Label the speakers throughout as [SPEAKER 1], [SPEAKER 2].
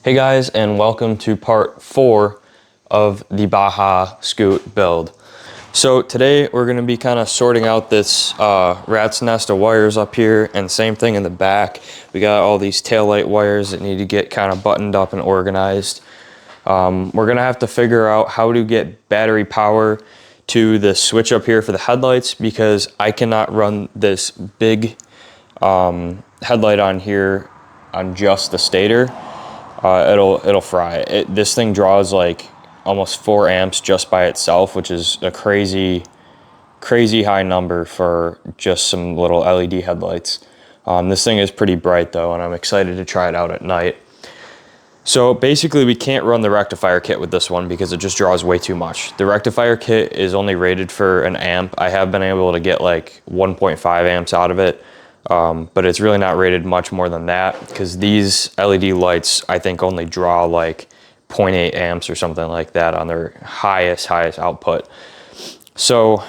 [SPEAKER 1] Hey guys, and welcome to part 4 of the BAJA SCOOT build. So today we're going to be kind of sorting out this rat's nest of wires up here, and same thing in the back. We got all these taillight wires that need to get kind of buttoned up and organized. We're going to have to figure out how to get battery power to the switch up here for the headlights, because I cannot run this big headlight on here on just the stator. It'll fry. This thing draws like almost 4 amps just by itself, which is a crazy high number for just some little LED headlights. This thing is pretty bright though, and I'm excited to try it out at night. So basically we can't run the rectifier kit with this one because it just draws way too much. The rectifier kit is only rated for an amp. I have been able to get like 1.5 amps out of it. But it's really not rated much more than that, because these LED lights I think only draw like 0.8 amps or something like that on their highest output. So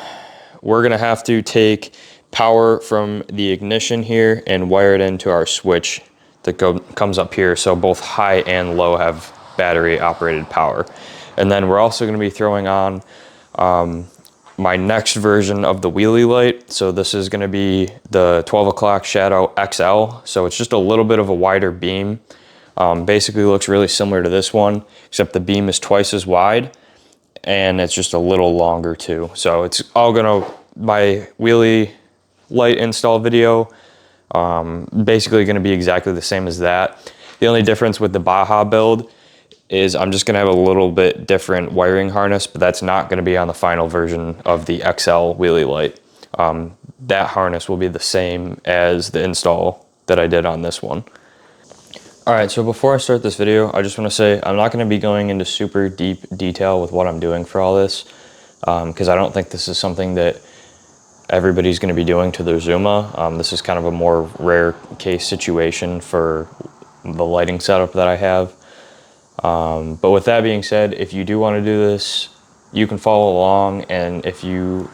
[SPEAKER 1] we're gonna have to take power from the ignition here and wire it into our switch that comes up here, so both high and low have battery operated power. And then we're also gonna be throwing on my next version of the wheelie light. So this is going to be the 12 o'clock Shadow XL. So it's just a little bit of a wider beam. Basically looks really similar to this one, except the beam is twice as wide and it's just a little longer too. So it's all gonna, my wheelie light install video, basically gonna be exactly the same as that. The only difference with the BAJA build is I'm just gonna have a little bit different wiring harness, but that's not gonna be on the final version of the XL wheelie light. That harness will be the same as the install that I did on this one. All right, so before I start this video, I just wanna say I'm not gonna be going into super deep detail with what I'm doing for all this, because I don't think this is something that everybody's gonna be doing to their Zuma. This is kind of a more rare case situation for the lighting setup that I have. But with that being said, if you do want to do this, you can follow along, and if you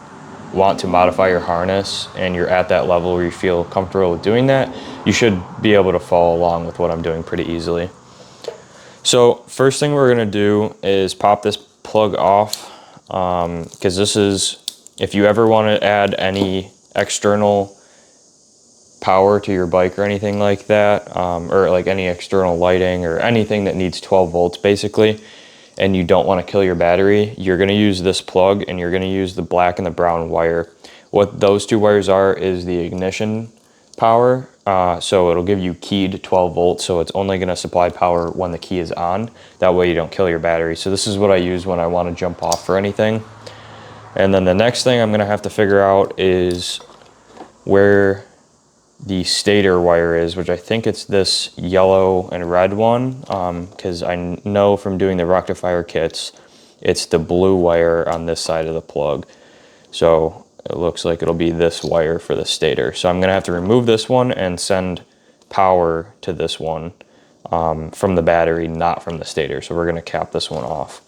[SPEAKER 1] want to modify your harness and you're at that level where you feel comfortable with doing that, you should be able to follow along with what I'm doing pretty easily. So first thing we're going to do is pop this plug off, because this is, if you ever want to add any external power to your bike or anything like that, or like any external lighting or anything that needs 12 volts basically, and you don't want to kill your battery, you're going to use this plug, and you're going to use the black and the brown wire. What those two wires are is the ignition power, so it'll give you keyed 12 volts, so it's only going to supply power when the key is on. That way you don't kill your battery. So this is what I use when I want to jump off for anything. And then the next thing I'm going to have to figure out is where the stator wire is, which I think it's this yellow and red one, because I know from doing the rectifier kits, it's the blue wire on this side of the plug. So it looks like it'll be this wire for the stator. So I'm gonna have to remove this one and send power to this one from the battery, not from the stator. So we're gonna cap this one off.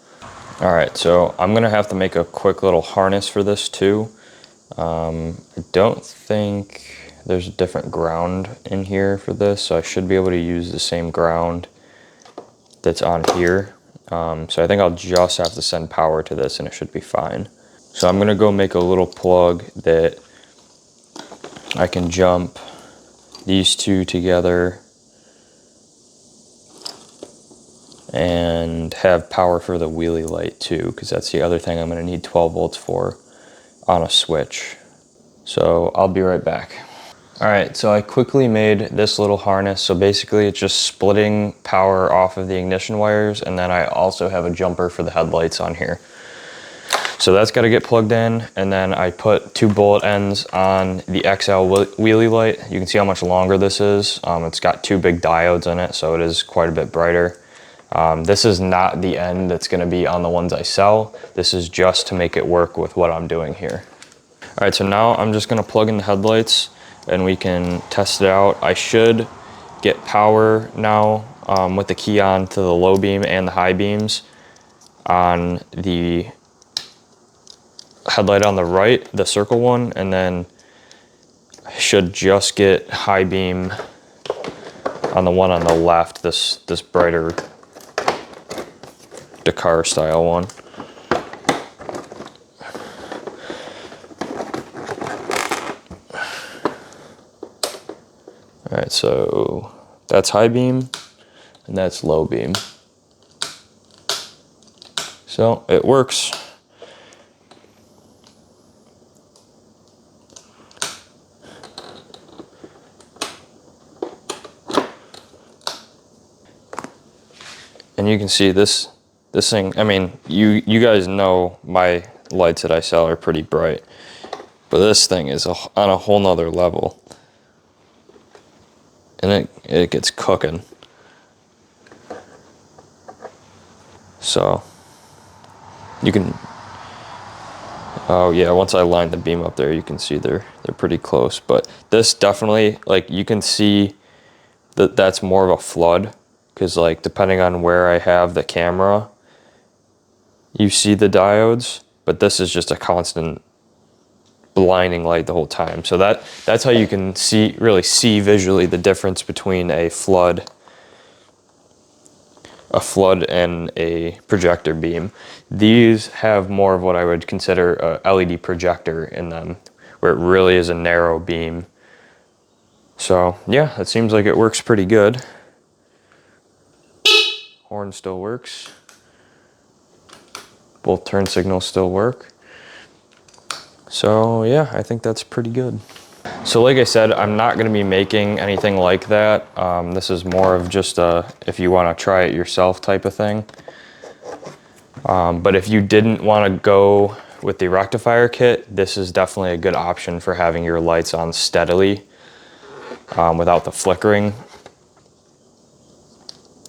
[SPEAKER 1] All right, so I'm gonna have to make a quick little harness for this too. I don't think there's a different ground in here for this, so I should be able to use the same ground that's on here. So I think I'll just have to send power to this and it should be fine. So I'm gonna go make a little plug that I can jump these two together and have power for the wheelie light too, because that's the other thing I'm gonna need 12 volts for on a switch. So I'll be right back. All right, so I quickly made this little harness. So basically it's just splitting power off of the ignition wires, and then I also have a jumper for the headlights on here. So that's got to get plugged in, and then I put 2 bullet ends on the XL wheelie light. You can see how much longer this is. It's got 2 big diodes in it, so it is quite a bit brighter. This is not the end that's going to be on the ones I sell. This is just to make it work with what I'm doing here. All right, so now I'm just going to plug in the headlights and we can test it out. I should get power now with the key on to the low beam and the high beams on the headlight on the right, the circle one, and then I should just get high beam on the one on the left, this brighter Dakar style one. All right, so that's high beam and that's low beam. So it works. And you can see this thing, I mean, you guys know my lights that I sell are pretty bright, but this thing is on a whole nother level. And it gets cooking. So you can, oh yeah, once I line the beam up there, you can see they're pretty close. But this definitely, like, you can see that that's more of a flood, because like depending on where I have the camera, you see the diodes, but this is just a constant blinding light the whole time. So that's how you can really see visually the difference between a flood and a projector beam. These have more of what I would consider a LED projector in them, where it really is a narrow beam. So yeah, it seems like it works pretty good. Horn still works. Both turn signals still work. So yeah, I think that's pretty good. So like I said, I'm not going to be making anything like that. This is more of just a, if you want to try it yourself type of thing. But if you didn't want to go with the rectifier kit, this is definitely a good option for having your lights on steadily without the flickering.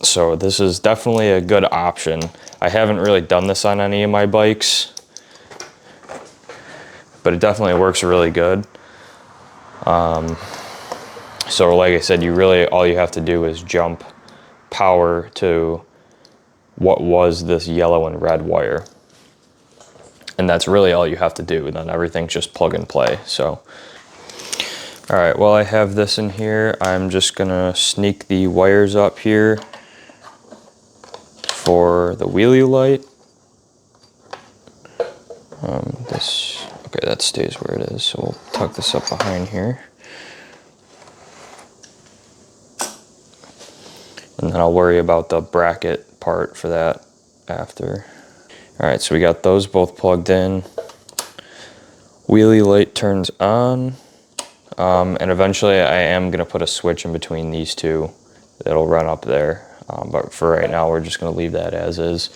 [SPEAKER 1] So this is definitely a good option. I haven't really done this on any of my bikes, but it definitely works really good. So like I said, all you have to do is jump power to what was this yellow and red wire. And that's really all you have to do, and then everything's just plug and play. So, all right, well, I have this in here. I'm just gonna sneak the wires up here for the wheelie light. Okay, that stays where it is, so we'll tuck this up behind here. And then I'll worry about the bracket part for that after. All right, so we got those both plugged in. Wheelie light turns on, and eventually I am gonna put a switch in between these two that'll run up there. But for right now, we're just gonna leave that as is.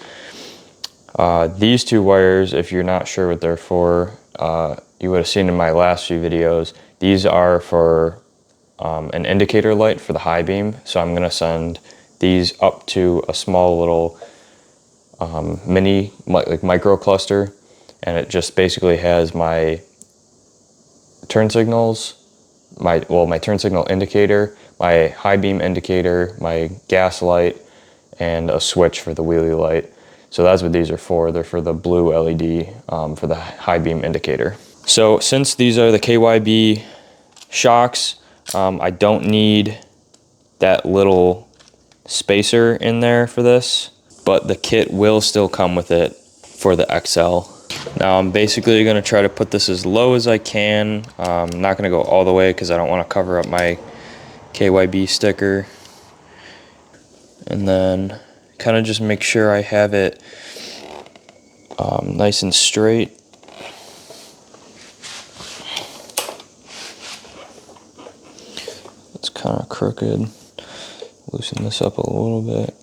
[SPEAKER 1] These two wires, if you're not sure what they're for, you would have seen in my last few videos, these are for an indicator light for the high beam. So I'm gonna send these up to a small little mini, like micro cluster, and it just basically has my turn signals, my turn signal indicator, my high beam indicator, my gas light, and a switch for the wheelie light. So that's what these are for. They're for the blue LED for the high beam indicator. So since these are the KYB shocks, I don't need that little spacer in there for this, but the kit will still come with it for the XL. Now I'm basically going to try to put this as low as I can. I'm not going to go all the way because I don't want to cover up my KYB sticker. And then kind of just make sure I have it nice and straight. It's kind of crooked. Loosen this up a little bit.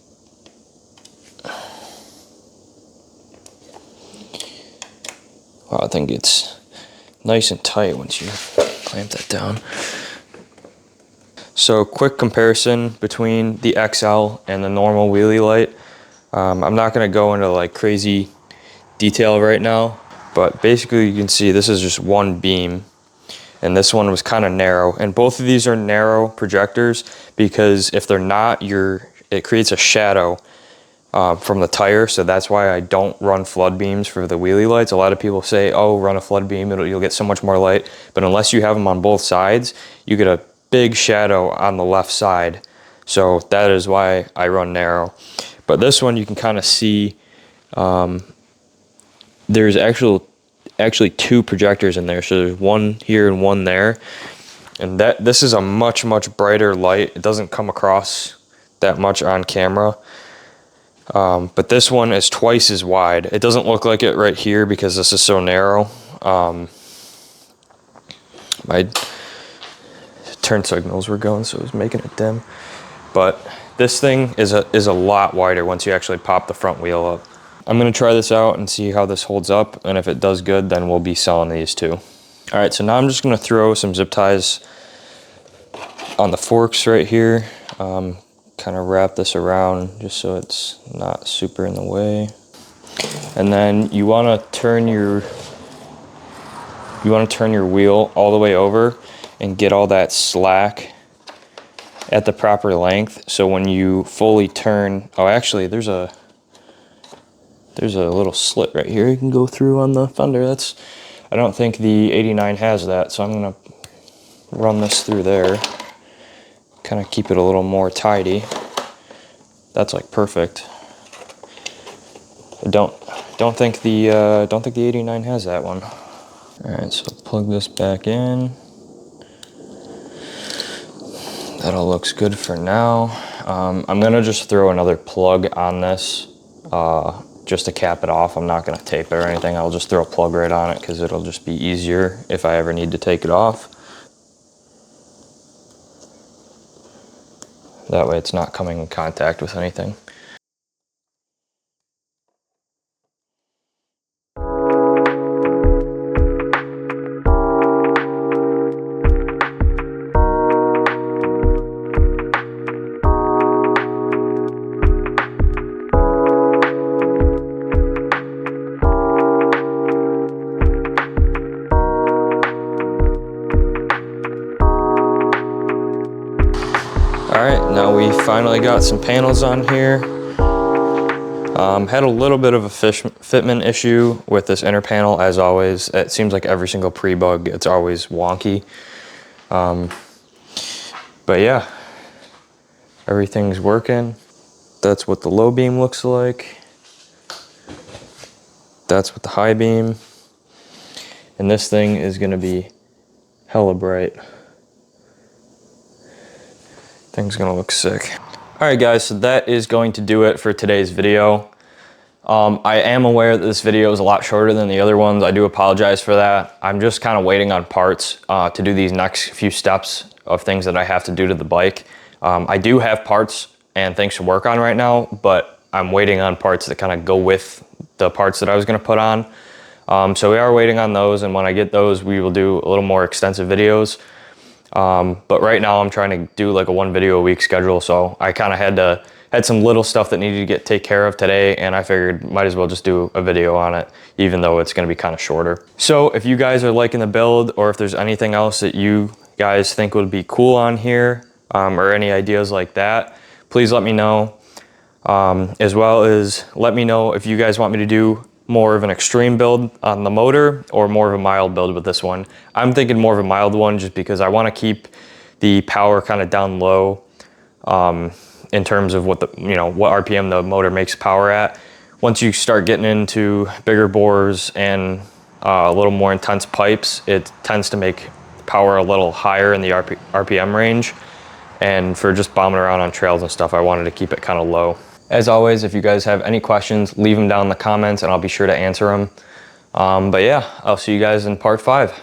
[SPEAKER 1] Wow, I think it's nice and tight once you clamp that down. So quick comparison between the XL and the normal wheelie light. I'm not going to go into like crazy detail right now, but basically you can see this is just one beam, and this one was kind of narrow, and both of these are narrow projectors because if they're not, it creates a shadow from the tire. So that's why I don't run flood beams for the wheelie lights. A lot of people say, oh, run a flood beam, you'll get so much more light, but unless you have them on both sides, you get a big shadow on the left side. So that is why I run narrow. But this one you can kind of see There's actually two projectors in there. So there's one here and one there. And this is a much brighter light. It doesn't come across that much on camera. But this one is twice as wide. It doesn't look like it right here because this is so narrow. My turn signals were going, so it was making it dim. But this thing is a lot wider once you actually pop the front wheel up. I'm gonna try this out and see how this holds up, and if it does good, then we'll be selling these too. All right, so now I'm just gonna throw some zip ties on the forks right here. Kind of wrap this around just so it's not super in the way. And then you wanna turn your wheel all the way over and get all that slack at the proper length. So when you fully turn, oh, actually there's a little slit right here you can go through on the fender. I don't think the 89 has that, so I'm gonna run this through there. Kind of keep it a little more tidy. That's like perfect. I don't think the 89 has that one. All right, so plug this back in. That all looks good for now. I'm gonna just throw another plug on this just to cap it off. I'm not gonna tape it or anything. I'll just throw a plug right on it because it'll just be easier if I ever need to take it off. That way it's not coming in contact with anything. Alright, now we finally got some panels on here. Had a little bit of a fitment issue with this inner panel, as always. It seems like every single pre-bug, it's always wonky. But yeah, everything's working. That's what the low beam looks like. That's what the high beam. And this thing is gonna be hella bright. Thing's gonna look sick. All right guys, so that is going to do it for today's video. I am aware that this video is a lot shorter than the other ones. I do apologize for that. I'm just kind of waiting on parts to do these next few steps of things that I have to do to the bike. I do have parts and things to work on right now, but I'm waiting on parts that kind of go with the parts that I was gonna put on. So we are waiting on those, and when I get those, we will do a little more extensive videos. But right now I'm trying to do like a 1 video a week schedule, so I kind of had some little stuff that needed to get taken care of today, and I figured might as well just do a video on it, even though it's going to be kind of shorter. So if you guys are liking the build, or if there's anything else that you guys think would be cool on here, or any ideas like that, please let me know. As well as let me know if you guys want me to do more of an extreme build on the motor or more of a mild build with this one. I'm thinking more of a mild one just because I want to keep the power kind of down low in terms of what what RPM the motor makes power at. Once you start getting into bigger bores and a little more intense pipes, it tends to make power a little higher in the RPM range. And for just bombing around on trails and stuff, I wanted to keep it kind of low. As always, if you guys have any questions, leave them down in the comments and I'll be sure to answer them. But yeah, I'll see you guys in part 5.